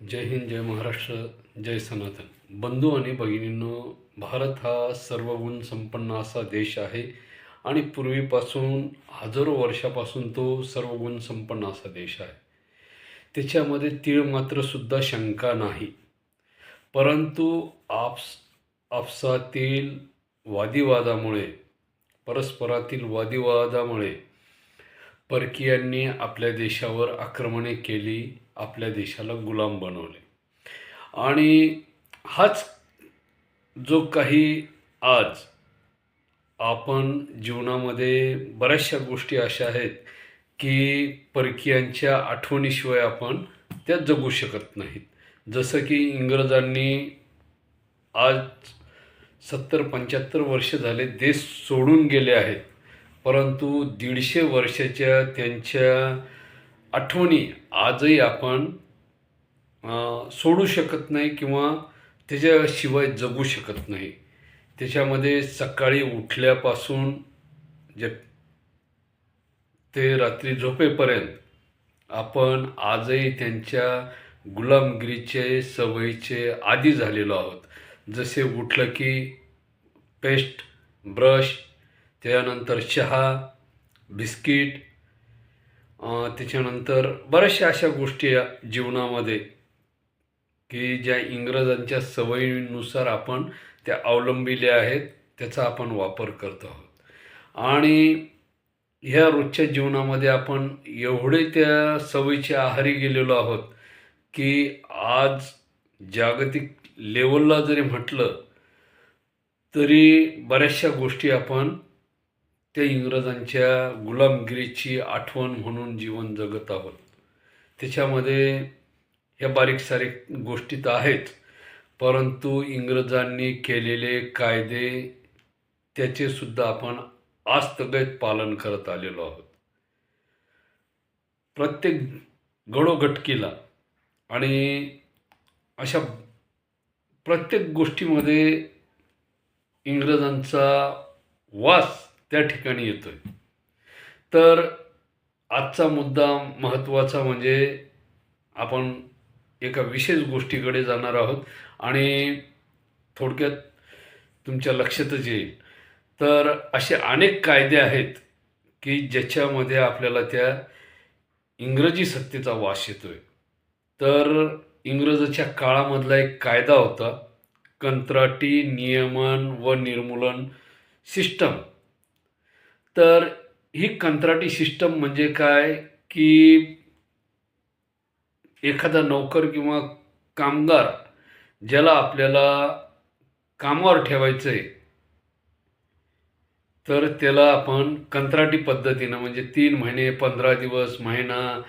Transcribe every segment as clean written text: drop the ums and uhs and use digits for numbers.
जय हिंद, जय महाराष्ट्र, जय सनातन. बंधू आणि भगिनींनो, भारत हा सर्वगुण संपन्न असा देश आहे आणि पूर्वीपासून हजारो वर्षापासून तो सर्वगुण संपन्न असा देश आहे. त्याच्यामध्ये तीळ मात्र सुद्धा शंका नाही. परंतु आपसातील वादिवादामुळे, परस्परातील वादिवादामुळे परकीयांनी आपल्या देशावर आक्रमणे केली, आपल्या देशाला गुलाम बनवले. आणि हाच जो काही आज आपण जीवनामध्ये बऱ्याचशा गोष्टी अशा आहेत की परकीयांच्या आठवणीशिवाय आपण त्या जगू शकत नाहीत. जसं की इंग्रजांनी आज 70-75 वर्ष झाले देश सोडून गेले आहेत, परंतु 150 वर्षाच्या त्यांच्या आठवणी आजही आपण सोडू शकत नाही किंवा त्याच्याशिवाय जगू शकत नाही. त्याच्यामध्ये सकाळी उठल्यापासून जे ते रात्री झोपेपर्यंत आपण आजही त्यांच्या गुलामगिरीचे सवयीचे आदी झालेलो आहोत. जसे उठलं की पेस्ट, ब्रश, त्यानंतर चहा, बिस्किट, त्याच्यानंतर बऱ्याचशा अशा गोष्टी जीवनामध्ये की ज्या इंग्रजांच्या सवयीनुसार आपण त्या अवलंबिल्या आहेत, त्याचा आपण वापर करतो आहोत. आणि ह्या रोजच्या जीवनामध्ये आपण एवढे त्या सवयीच्या आहारी गेलेलो आहोत की आज जागतिक लेवलला जरी म्हटलं तरी बऱ्याचशा गोष्टी आपण त्या इंग्रजांच्या गुलामगिरीची आठवण म्हणून जीवन जगत आहोत. त्याच्यामध्ये ह्या बारीक सारीक गोष्टी तर आहेच, परंतु इंग्रजांनी केलेले कायदे त्याचे सुद्धा आपण आजतगत पालन करत आलेलो आहोत. प्रत्येक गडोगटकीला आणि अशा प्रत्येक गोष्टीमध्ये इंग्रजांचा वास त्या ठिकाणी येतोय. तर आजचा मुद्दा महत्त्वाचा म्हणजे आपण एका विशेष गोष्टीकडे जाणार आहोत आणि थोडक्यात तुमच्या लक्षातच येईल. तर असे अनेक कायदे आहेत की ज्याच्यामध्ये आपल्याला त्या इंग्रजी सत्तेचा वास येतोय. तर इंग्रजाच्या काळामधला एक कायदा होता, कंत्राटी नियमन व निर्मूलन सिस्टम. तर ही कंत्राटी सिस्टम म्हणजे काय की एखादा नौकर किंवा कामगार ज्याला आपल्याला कामावर ठेवायचं आहे, तर त्याला आपण कंत्राटी पद्धतीनं म्हणजे 3 महिने, 15 दिवस, महिना,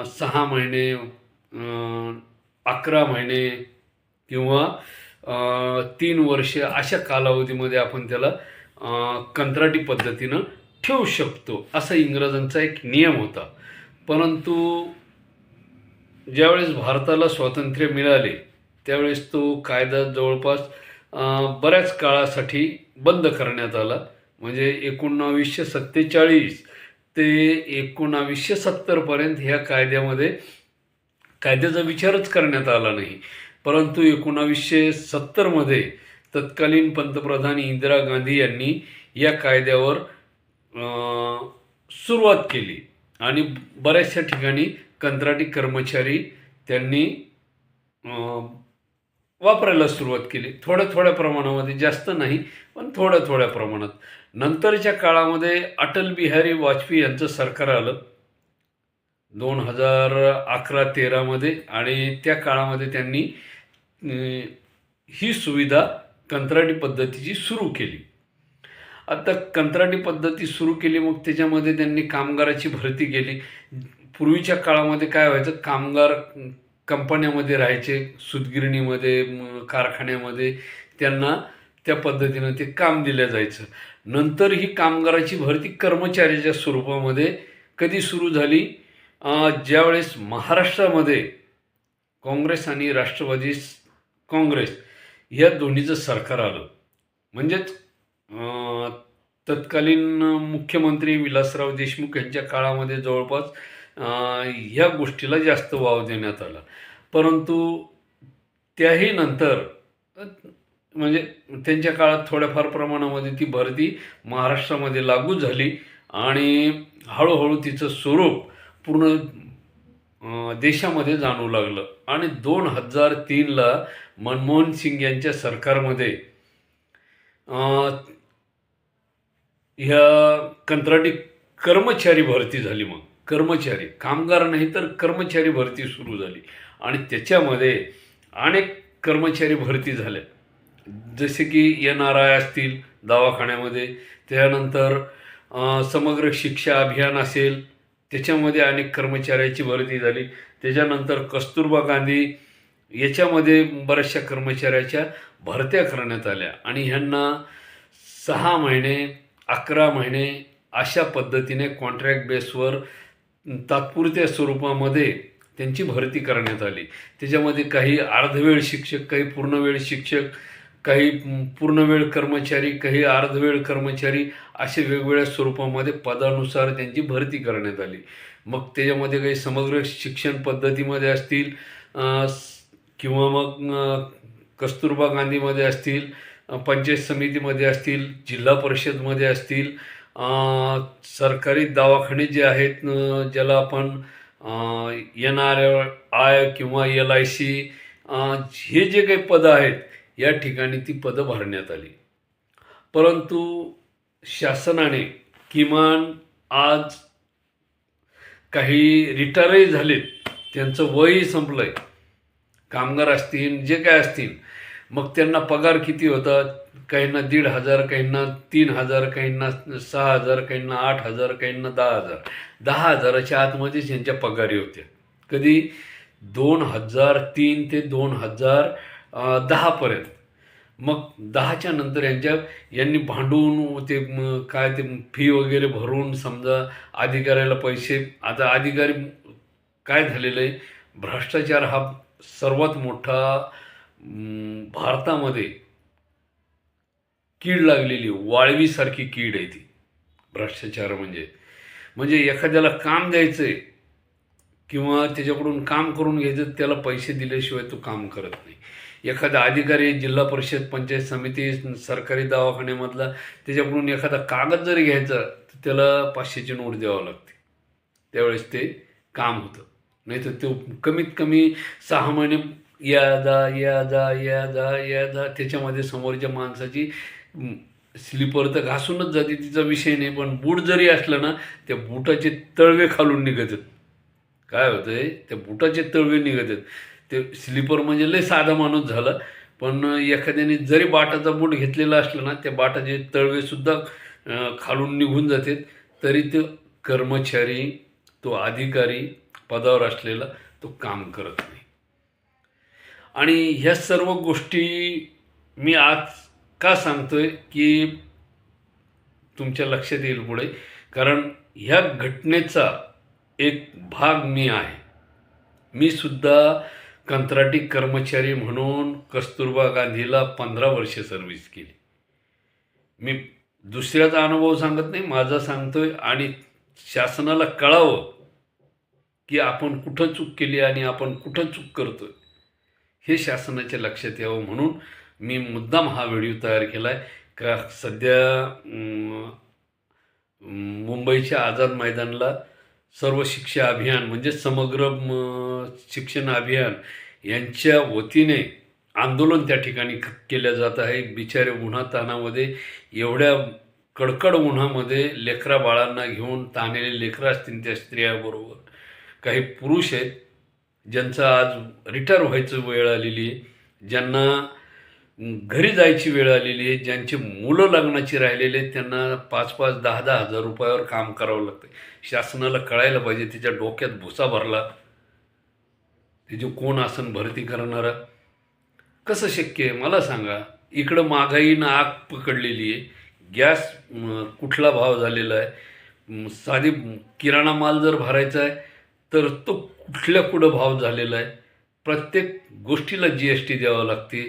6 महिने, 11 महिने किंवा 3 वर्ष अशा कालावधीमध्ये आपण त्याला कंत्राटी पद्धतीनं ठेवू शकतो, असा इंग्रजांचा एक नियम होता. परंतु ज्यावेळेस भारताला स्वातंत्र्य मिळाले त्यावेळेस तो कायदा जवळपास बऱ्याच काळासाठी बंद करण्यात आला. म्हणजे 1947 ते 1970पर्यंत ह्या कायद्याचा विचारच करण्यात आला नाही. परंतु 1970मध्ये तत्कालीन पंतप्रधान इंदिरा गांधी यांनी या कायद्यावर सुरुवात केली आणि बऱ्याचशा ठिकाणी कंत्राटी कर्मचारी त्यांनी वापरायला सुरुवात केली. थोड्या प्रमाणामध्ये, जास्त नाही पण थोड्या प्रमाणात. नंतरच्या काळामध्ये अटल बिहारी वाजपेयी यांचं सरकार आलं 2011-13मध्ये आणि त्या काळामध्ये त्यांनी ही सुविधा कंत्राटी पद्धतीची सुरू केली. आता कंत्राटी पद्धती सुरू केली, मग त्याच्यामध्ये त्यांनी कामगाराची भरती केली. पूर्वीच्या काळामध्ये काय व्हायचं, कामगार कंपन्यामध्ये राहायचे, सूतगिरणीमध्ये, कारखान्यामध्ये त्यांना त्या पद्धतीनं ते काम दिलं जायचं. नंतर ही कामगाराची भरती कर्मचाऱ्याच्या स्वरूपामध्ये कधी सुरू झाली, ज्यावेळेस महाराष्ट्रामध्ये काँग्रेस आणि राष्ट्रवादी काँग्रेस ह्या दोन्हीचं सरकार आलं. म्हणजेच तत्कालीन मुख्यमंत्री विलासराव देशमुख यांच्या काळामध्ये जवळपास ह्या गोष्टीला जास्त वाव देण्यात आला. परंतु त्याही नंतर म्हणजे त्यांच्या काळात थोड्याफार प्रमाणामध्ये ती भरती महाराष्ट्रामध्ये लागू झाली आणि हळूहळू तिचं स्वरूप पूर्ण देशामध्ये जाणवू लागलं. आणि 2003ला मनमोहन सिंग यांच्या सरकारमध्ये ह्या कंत्राटी कर्मचारी भरती झाली. मग कर्मचारी, कामगार नाही तर कर्मचारी भरती सुरू झाली आणि त्याच्यामध्ये अनेक कर्मचारी भरती झाल्या, जसे की NRI असतील दवाखान्यामध्ये, त्यानंतर समग्र शिक्षा अभियान असेल त्याच्यामध्ये अनेक कर्मचाऱ्याची भरती झाली. त्याच्यानंतर कस्तुरबा गांधी याच्यामध्ये बऱ्याचशा कर्मचाऱ्याच्या भरत्या करण्यात आल्या आणि ह्यांना 6 महिने 11 महिने अशा पद्धतीने कॉन्ट्रॅक्ट बेसवर तात्पुरत्या स्वरूपामध्ये त्यांची भरती करण्यात आली. त्याच्यामध्ये काही अर्धवेळ शिक्षक, काही पूर्णवेळ शिक्षक, काही पूर्णवेळ कर्मचारी, काही अर्धवेळ कर्मचारी, असे वेगवेगळ्या स्वरूपामध्ये पदानुसार त्यांची भरती करण्यात आली. मग त्याच्यामध्ये काही समग्र शिक्षण पद्धतीमध्ये असतील किंवा मग कस्तुरबा गांधीमध्ये असतील, पंचायत समितीमध्ये असतील, जिल्हा परिषदमध्ये असतील, सरकारी दवाखाने जे आहेत ज्याला आपण NRI किंवा LIC हे जे काही पदं आहेत या ठिकाणी ती पदं भरण्यात आली. परंतु शासनाने किमान आज काही रिटायरही झालेत, त्यांचं वयही संपलं आहे, कामगार असतील जे काय असतील, मग त्यांना पगार किती होता? काहींना 1,500, काहींना 3,000, काहींना 6,000, काहींना 8,000, काहींना 10,000. 10,000च्या आतमध्येच यांच्या पगारी होत्या. कधी 2003 ते 2010पर्यंत. मग 10च्या नंतर यांनी भांडून ते काय ते फी वगैरे भरून समजा अधिकाऱ्याला पैसे, आता अधिकारी काय झालेलं आहे, भ्रष्टाचार हा सर्वात मोठा भारतामध्ये कीड लागलेली, वाळवीसारखी कीड आहे ती भ्रष्टाचार. म्हणजे एखाद्याला काम द्यायचं आहे किंवा त्याच्याकडून काम करून घ्यायचं, त्याला पैसे दिल्याशिवाय तो काम करत नाही. एखादा अधिकारी, जिल्हा परिषद, पंचायत समिती, सरकारी दवाखान्यामधला, त्याच्याकडून एखादा कागद जरी घ्यायचा तर त्याला 500ची नोट द्यावं लागते, त्यावेळेस ते काम होतं. नाही तर तो कमीत कमी 6 महिने या जा त्याच्यामध्ये समोरच्या माणसाची स्लीपर तर घासूनच जाते, तिचा विषय नाही. पण बूट जरी असलं ना, त्या बुटाचे तळवे खालून निघत आहेत. काय होतं आहे, त्या बुटाचे तळवे निघत आहेत. ते स्लीपर म्हणजे लय साधा माणूस झाला, पण एखाद्याने जरी बाटाचा बूट घेतलेला असला ना, त्या बाटाचे तळवेसुद्धा खालून निघून जातात. तरी तो कर्मचारी, तो अधिकारी पदावर असलेला तो काम करत नाही. आणि ह्या सर्व गोष्टी मी आज का सांगतोय की तुमच्या लक्षात येईल पुढे, कारण ह्या घटनेचा एक भाग मी आहे. मी सुद्धा कंत्राटी कर्मचारी म्हणून कस्तुरबा गांधीला 15 वर्षे सर्व्हिस केली. मी दुसऱ्याचा अनुभव सांगत नाही, माझा सांगतोय. आणि शासनाला कळावं की आपण कुठं चूक केली आणि आपण कुठं चूक करतोय, हे शासनाच्या लक्षात यावं म्हणून मी मुद्दाम हा व्हिडिओ तयार केला आहे. का सध्या मुंबईच्या आझाद मैदानला सर्व शिक्षा अभियान म्हणजे समग्र शिक्षण अभियान यांच्या वतीने आंदोलन त्या ठिकाणी केलं जात आहे. बिचारे उन्हातानामध्ये, एवढ्या कडकड उन्हामध्ये लेकरा बाळांना घेऊन, ताणलेले लेकरं असतील त्या स्त्रियाबरोबर, काही पुरुष आहेत ज्यांचं आज रिटायर व्हायचं वेळ आलेली आहे, ज्यांना घरी जायची वेळ आलेली आहे, ज्यांची मुलं लग्नाची राहिलेली आहेत, त्यांना 5-5, 10-10 हजार रुपयावर काम करावं लागतं. शासनाला कळायला पाहिजे, त्याच्या डोक्यात भुसा भरला, त्याची कोण आसन भरती करणारा. कसं शक्य आहे मला सांगा? इकडं महागाईनं आग पकडलेली आहे, गॅस कुठला भाव झालेला आहे, साधी किराणा माल जर भरायचा आहे तर तो कुठल्या कुठं भाव झालेला आहे, प्रत्येक गोष्टीला GST द्यावं लागते,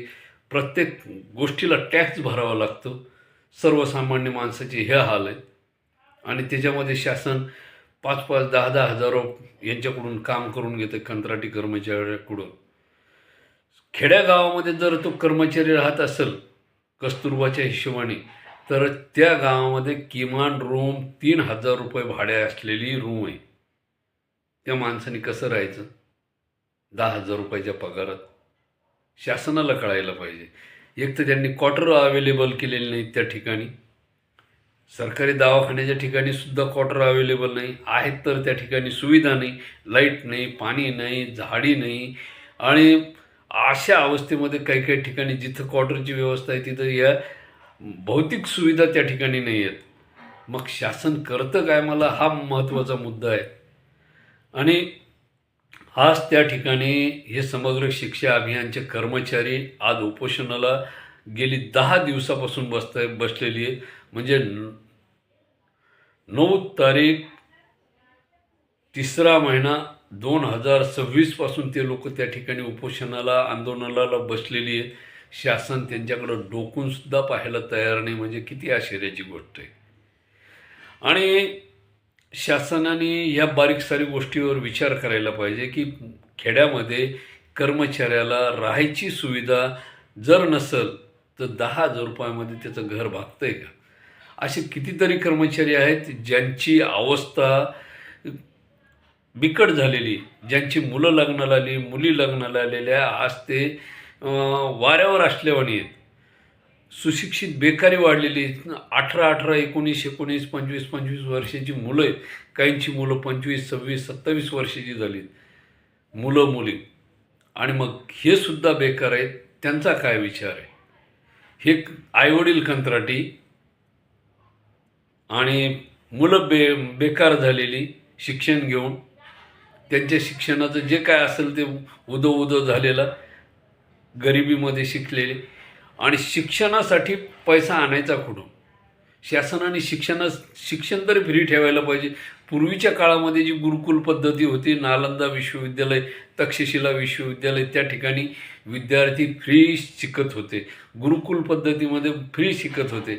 प्रत्येक गोष्टीला टॅक्स भरावा लागतो. सर्वसामान्य माणसाचे हे हाल आहेत. आणि त्याच्यामध्ये शासन 5-5, 10-10 हजार यांच्याकडून काम करून घेतं, कंत्राटी कर्मचाऱ्याकडून. खेड्यागावामध्ये जर तो कर्मचारी राहत असेल कस्तुरबाच्या हिशोबाने, तर त्या गावामध्ये किमान रूम 3,000 रुपये भाडे असलेली रूम आहे. त्या माणसाने कसं राहायचं 10,000 रुपयाच्या पगारात? शासनाला कळायला पाहिजे. एक तर त्यांनी क्वार्टर अवेलेबल केलेले नाहीत त्या ठिकाणी. सरकारी दवाखान्याच्या ठिकाणी सुद्धा क्वार्टर अवेलेबल नाही आहेत, तर त्या ठिकाणी सुविधा नाही, लाईट नाही, पाणी नाही, झाडी नाही. आणि अशा अवस्थेमध्ये काही काही ठिकाणी जिथं क्वार्टरची व्यवस्था आहे तिथं या भौतिक सुविधा त्या ठिकाणी नाही आहेत. मग शासन करतं काय, मला हा महत्त्वाचा मुद्दा आहे. आणि आज त्या ठिकाणी हे समग्र शिक्षा अभियानचे कर्मचारी आज उपोषणाला गेली 10 दिवसापासून बसलेली आहेत. म्हणजे 9 तारीख 3रा महिना 2026 पासून ते लोक त्या ठिकाणी उपोषणाला आंदोलनाला बसलेली आहेत. शासन त्यांच्याकडं डोकून सुद्धा पाहायला तयार नाही, म्हणजे किती आश्चर्याची गोष्ट आहे. आणि शासनाने या बारीक सारी गोष्टीवर विचार करायला पाहिजे की खेड्यामध्ये कर्मचाऱ्याला राहायची सुविधा जर नसेल तर 10,000 रुपयामध्ये त्याचं घर भागतंय का? असे कितीतरी कर्मचारी आहेत ज्यांची अवस्था बिकट झालेली, ज्यांची मुलं लग्नाला आली, मुली लग्नाला आलेल्या, आज ते वाऱ्यावर असल्यावानी आहेत. सुशिक्षित बेकारी वाढलेली, 18-18, 19-19, 25-25 वर्षाची मुलं आहेत. काहींची मुलं 25, 26, 27 वर्षाची झालीत मुलं मुली. आणि मग हे सुद्धा बेकार आहेत. त्यांचा काय विचार आहे? हे आईवडील कंत्राटी आणि मुलं बेकार झालेली शिक्षण घेऊन, त्यांच्या शिक्षणाचं जे काय असेल ते उदो झालेलं, गरिबीमध्ये शिकलेले. आणि शिक्षणासाठी पैसा आणायचा कुठून? शासनाने शिक्षण तरी फ्री ठेवायला पाहिजे. पूर्वीच्या काळामध्ये जी गुरुकुल पद्धती होती, नालंदा विश्वविद्यालय, तक्षशिला विश्वविद्यालय, त्या ठिकाणी विद्यार्थी फ्री शिकत होते. गुरुकुल पद्धतीमध्ये फ्री शिकत होते.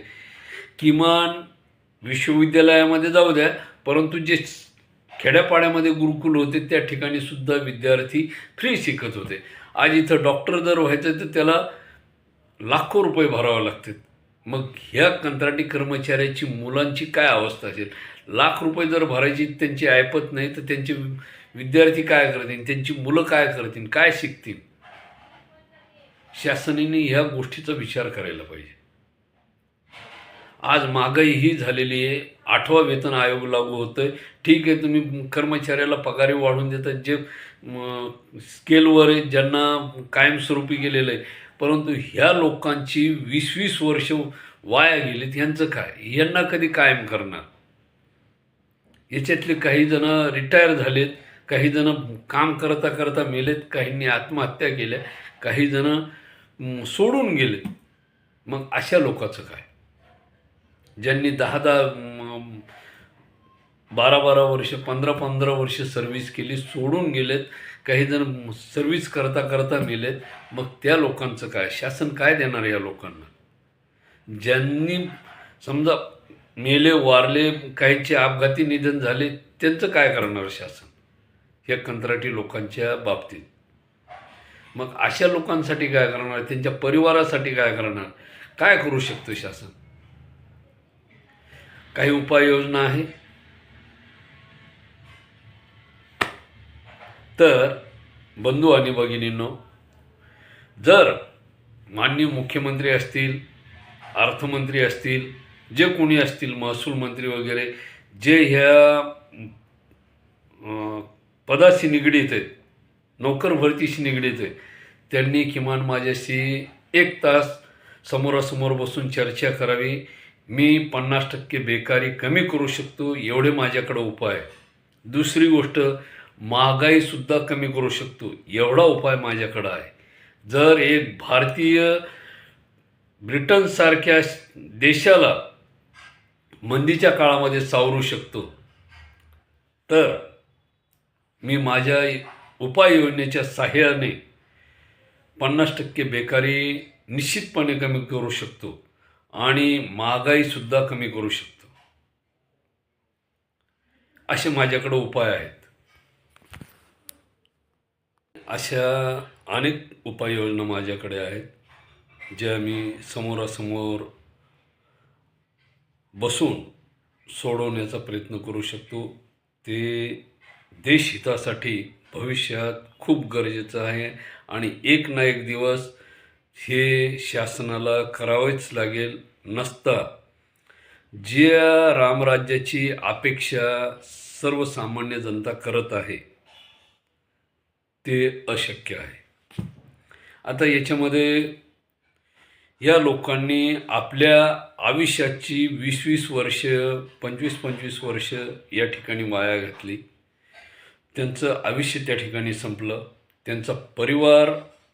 किमान विश्वविद्यालयामध्ये जाऊ द्या, परंतु जे खेड्यापाड्यामध्ये गुरुकुल होते त्या ठिकाणी सुद्धा विद्यार्थी फ्री शिकत होते. आज इथं डॉक्टर जर व्हायचं तर त्याला लाखो रुपये भरावे लागतात. मग ह्या कंत्राटी कर्मचाऱ्याची मुलांची काय अवस्था असेल? लाख रुपये जर भरायची त्यांची ऐपत नाही तर त्यांचे विद्यार्थी काय करतील? त्यांची मुलं काय करतील? काय शिकतील? शासनाने ह्या गोष्टीचा विचार करायला पाहिजे. आज महागाई ही झालेली आहे. 8वा वेतन आयोग लागू होतोय. ठीक आहे, तुम्ही कर्मचाऱ्याला पगारी वाढवून देतात जे स्केलवर आहे, ज्यांना कायमस्वरूपी गेलेलं आहे. परंतु ह्या लोकांची 20-20 वर्ष वाया गेलीत, ह्यांचं काय? यांना कधी कायम करणार? याच्यातले काही जण रिटायर झालेत, काही जण काम करता करता मेलेत, काहींनी आत्महत्या केल्या, काही जण सोडून गेलेत. मग अशा लोकांचं काय? ज्यांनी 10-10, 12-12 वर्ष, 15-15 वर्ष सर्व्हिस केली, सोडून गेलेत, काही जण सर्व्हिस करता करता मेलेत. मग त्या लोकांचं काय? शासन काय देणार या लोकांना? ज्यांनी समजा मेले, वारले, काहींचे अपघाती निधन झाले, त्यांचं काय करणार शासन या कंत्राटी लोकांच्या बाबतीत? मग अशा लोकांसाठी काय करणार? त्यांच्या परिवारासाठी काय करणार? काय करू शकतं शासन? काही उपाययोजना आहे? तर बंधू आणि भगिनींनो, जर माननीय मुख्यमंत्री असतील, अर्थमंत्री असतील, जे कोणी असतील, महसूल मंत्री वगैरे, जे ह्या पदाशी निगडीत आहेत, नोकर भरतीशी निगडीत आहेत, त्यांनी किमान माझ्याशी 1 तास समोरासमोर बसून चर्चा करावी. मी 50% बेकारी कमी करू शकतो, एवढे माझ्याकडे उपाय आहे. दुसरी गोष्ट, महागाईसुद्धा कमी करू शकतो, एवढा उपाय माझ्याकडं आहे. जर एक भारतीय ब्रिटनसारख्या देशाला मंदीच्या काळामध्ये सावरू शकतो, तर मी माझ्या उपाययोजनेच्या साहाय्याने 50% बेकारी निश्चितपणे कमी करू शकतो आणि महागाईसुद्धा कमी करू शकतो. असे माझ्याकडे उपाय आहेत. अशा अनेक उपाययोजना माझ्याकडे आहेत, ज्या मी समोरासमोर बसून सोडवण्याचा प्रयत्न करू शकतो. ते देशहितासाठी भविष्यात खूप गरजेचं आहे आणि एक ना एक दिवस हे शासनाला करावेच लागेल. नसता ज्या रामराज्याची अपेक्षा सर्वसामान्य जनता करत आहे ते अशक्य आहे. आता याच्यामध्ये या लोकांनी आपल्या आयुष्याची 20-20 वर्ष, 25-25 वर्ष या ठिकाणी वाया घातली. त्यांचं आयुष्य त्या ठिकाणी संपलं. त्यांचा परिवार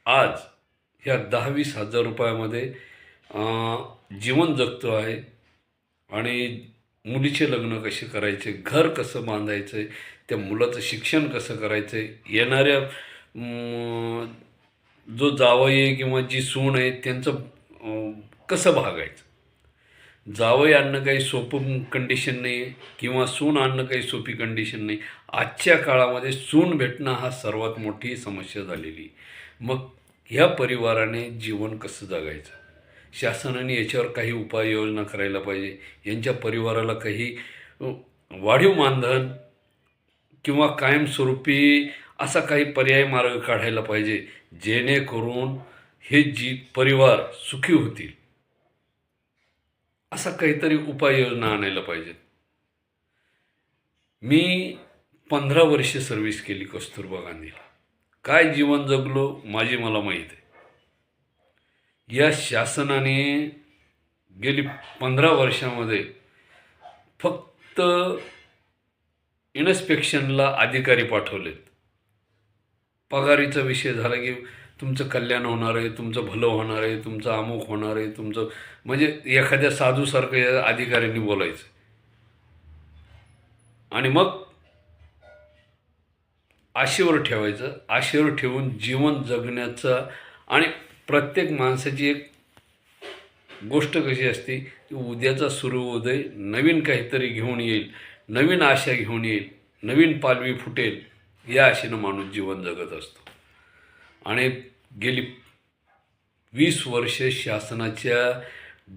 आज ह्या 10-20 हजार रुपयामध्ये जीवन जगतो आहे. आणि मुलीचे लग्न कसे करायचे, घर कसं बांधायचं, त्या मुलाचं शिक्षण कसं करायचं, येणाऱ्या जो जावई आहे किंवा जी सून आहे त्यांचं कसं भागायचं. जावई आणणं काही सोपं कंडिशन नाही आहे किंवा सून आणणं काही सोपी कंडिशन नाही. आजच्या काळामध्ये सून भेटणं हा सर्वात मोठी समस्या झालेली. मग ह्या परिवाराने जीवन कसं जगायचं. शासनाने याच्यावर काही उपाययोजना करायला पाहिजे. यांच्या परिवाराला काही वाढीव मानधन किंवा कायमस्वरूपी असा काही पर्याय मार्ग काढायला पाहिजे, जेणेकरून हे परिवार सुखी होतील. असा काहीतरी उपाययोजना आणायला पाहिजेत. मी 15 वर्षे सर्व्हिस केली कस्तुरबा गांधीला. काय जीवन जगलो माझी मला माहीत आहे. या शासनाने गेली 15 वर्षामध्ये फक्त इन्स्पेक्शनला अधिकारी पाठवलेत. पगारीचा विषय झाला की तुमचं कल्याण होणार आहे, तुमचं भलं होणार आहे, तुमचं अमुक होणार आहे, तुमचं म्हणजे एखाद्या साधूसारखं या अधिकाऱ्यांनी बोलायचं. आणि मग आशेवर ठेवायचं. आशेवर ठेवून जीवन जगण्याचा आणि प्रत्येक माणसाची एक गोष्ट कशी असते की उद्याचा सूर्योदय नवीन काहीतरी घेऊन येईल, नवीन आशा घेऊन येईल, नवीन पालवी फुटेल या आशेनं माणूस जीवन जगत असतो. आणि गेली 20 वर्षे शासनाच्या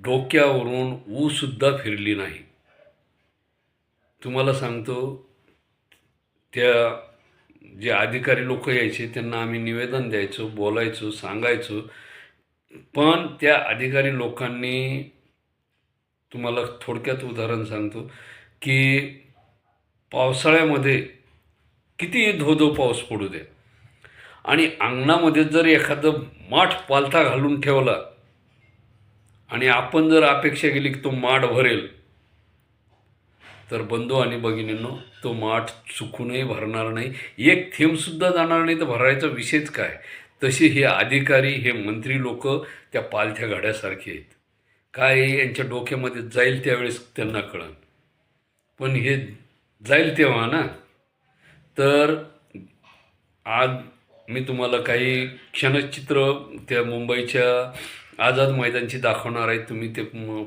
डोक्यावरून ऊसुद्धा फिरली नाही. तुम्हाला सांगतो, त्या जे अधिकारी लोक यायचे त्यांना आम्ही निवेदन द्यायचो, बोलायचो, सांगायचो. पण त्या अधिकारी लोकांनी, तुम्हाला थोडक्यात उदाहरण सांगतो की पावसाळ्यामध्ये किती धो पाऊस पडू दे आणि अंगणामध्ये जर एखादं माठ पालथा घालून ठेवला आणि आपण जर अपेक्षा केली की तो माठ भरेल, तर बंधू आणि भगिनींनो तो माठ चुकूनही भरणार नाही. एक थेंबसुद्धा जाणार नाही, तर भरायचा विषयच काय. तसे हे अधिकारी, हे मंत्री लोक त्या पालथ्या गाड्यासारखे आहेत. काय यांच्या डोक्यामध्ये जाईल त्यावेळेस त्यांना कळेल. पण हे जाईल तेव्हा ना. तर आज मी तुम्हाला काही क्षणचित्र त्या मुंबईच्या आझाद मैदानची दाखवणार आहे. तुम्ही ते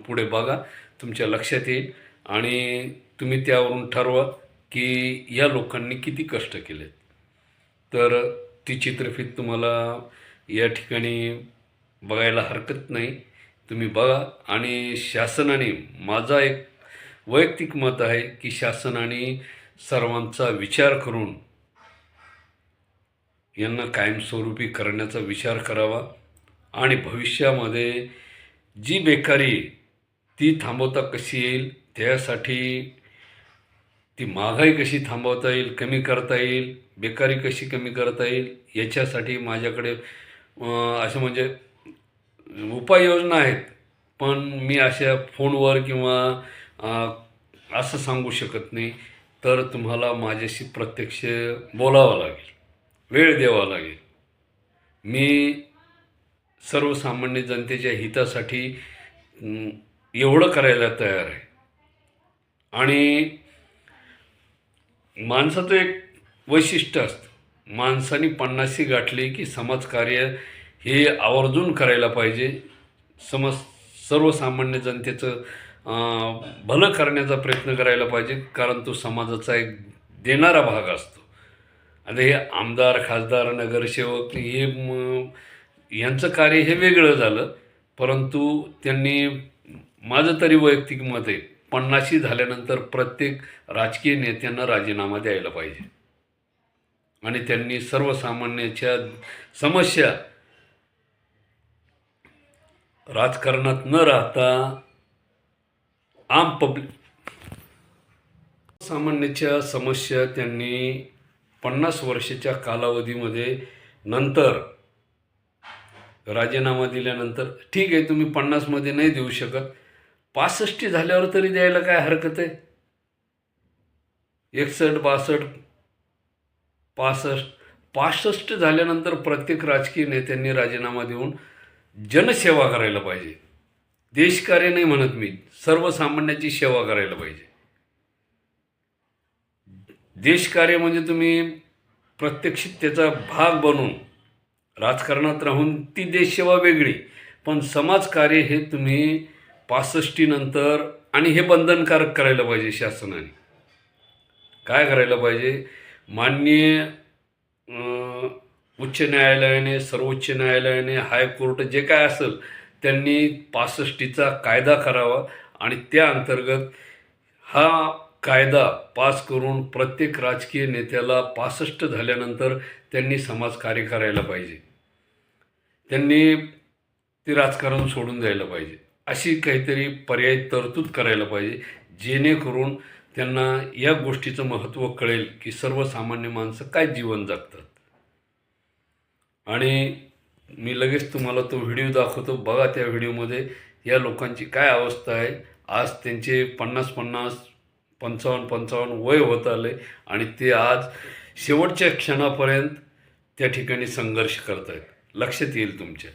पुढे बघा, तुमच्या लक्षात येईल आणि तुम्ही त्यावरून ठरवा की या लोकांनी किती कष्ट केलेत. तर ती चित्रफीत तुम्हाला या ठिकाणी बघायला हरकत नाही. तुम्ही बघा. आणि शासनाने, माझा एक वैयक्तिक मत आहे की शासनाने सर्वांचा विचार करून यांना कायमस्वरूपी करण्याचा विचार करावा आणि भविष्यामध्ये जी बेकारी ती थांबवता कशी येईल, त्यासाठी ती महागाई कशी थांबवता येईल, कमी करता येईल, बेकारी कशी कमी करता येईल, याच्यासाठी माझ्याकडे असं म्हणजे उपाययोजना आहेत. पण मी अशा फोनवर किंवा असं सांगू शकत नाही. तर तुम्हाला माझ्याशी प्रत्यक्ष बोलावं लागेल, वेळ द्यावा लागेल. मी सर्वसामान्य जनतेच्या हितासाठी एवढं करायला तयार आहे. आणि माणसाचं एक वैशिष्ट्य असतं, माणसाने 50शी गाठली की समाजकार्य हे आवर्जून करायला पाहिजे. सर्वसामान्य जनतेचं भलं करण्याचा प्रयत्न करायला पाहिजे, कारण तो समाजाचा एक देणारा भाग असतो. आता हे आमदार खासदार नगरसेवक हे यांचं कार्य हे वेगळं झालं, परंतु त्यांनी, माझं तरी वैयक्तिक मत आहे, 50 झाल्यानंतर प्रत्येक राजकीय नेत्यांना राजीनामा द्यायला पाहिजे आणि त्यांनी सर्वसामान्याच्या समस्या राजकारणात न राहता आम पब्लिक सामान्याच्या समस्या त्यांनी 50 वर्षाच्या कालावधीमध्ये नंतर राजीनामा दिल्यानंतर, ठीक आहे तुम्ही 50मध्ये नाही देऊ शकत, 65 झाल्यावर तरी द्यायला काय हरकत आहे. 61, 62, 65, 65 झाल्यानंतर प्रत्येक राजकीय नेत्यांनी राजीनामा देऊन जनसेवा करायला पाहिजे. देशकार्य नाही म्हणत मी, सर्वसामान्याची सेवा करायला पाहिजे. देशकार्य म्हणजे तुम्ही प्रत्यक्षित त्याचा भाग बनून राजकारणात राहून ती देशसेवा वेगळी, पण समाजकार्य हे तुम्ही 65 नंतर, आणि हे बंधनकारक करायला पाहिजे शासनाने. काय करायला पाहिजे, माननीय उच्च न्यायालयाने, सर्वोच्च न्यायालयाने, हायकोर्ट जे काय असेल त्यांनी 65चा कायदा करावा आणि त्या अंतर्गत हा कायदा पास करून प्रत्येक राजकीय नेत्याला 65 झाल्यानंतर त्यांनी समाजकार्य करायला पाहिजे. त्यांनी ते राजकारण सोडून द्यायला पाहिजे. अशी काहीतरी पर्यायी तरतूद करायला पाहिजे, जेणेकरून त्यांना या गोष्टीचं महत्त्व कळेल की सर्वसामान्य माणसं काय जीवन जगतात. आणि मी लगेच तुम्हाला तो व्हिडिओ दाखवतो, बघा त्या व्हिडिओमध्ये या लोकांची काय अवस्था आहे. आज त्यांचे 50-50, 55-55 वय होत आले आणि ते आज शेवटच्या क्षणापर्यंत त्या ठिकाणी संघर्ष करत आहेत. लक्षात येईल तुमच्या.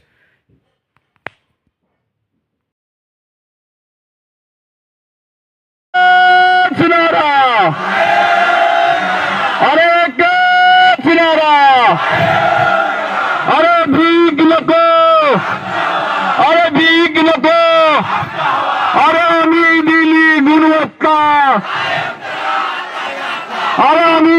अरे किनारा, अरे भीक नको, अरे भीक नको, अरे आम्ही दिली गुणवत्ता, अरे आम्ही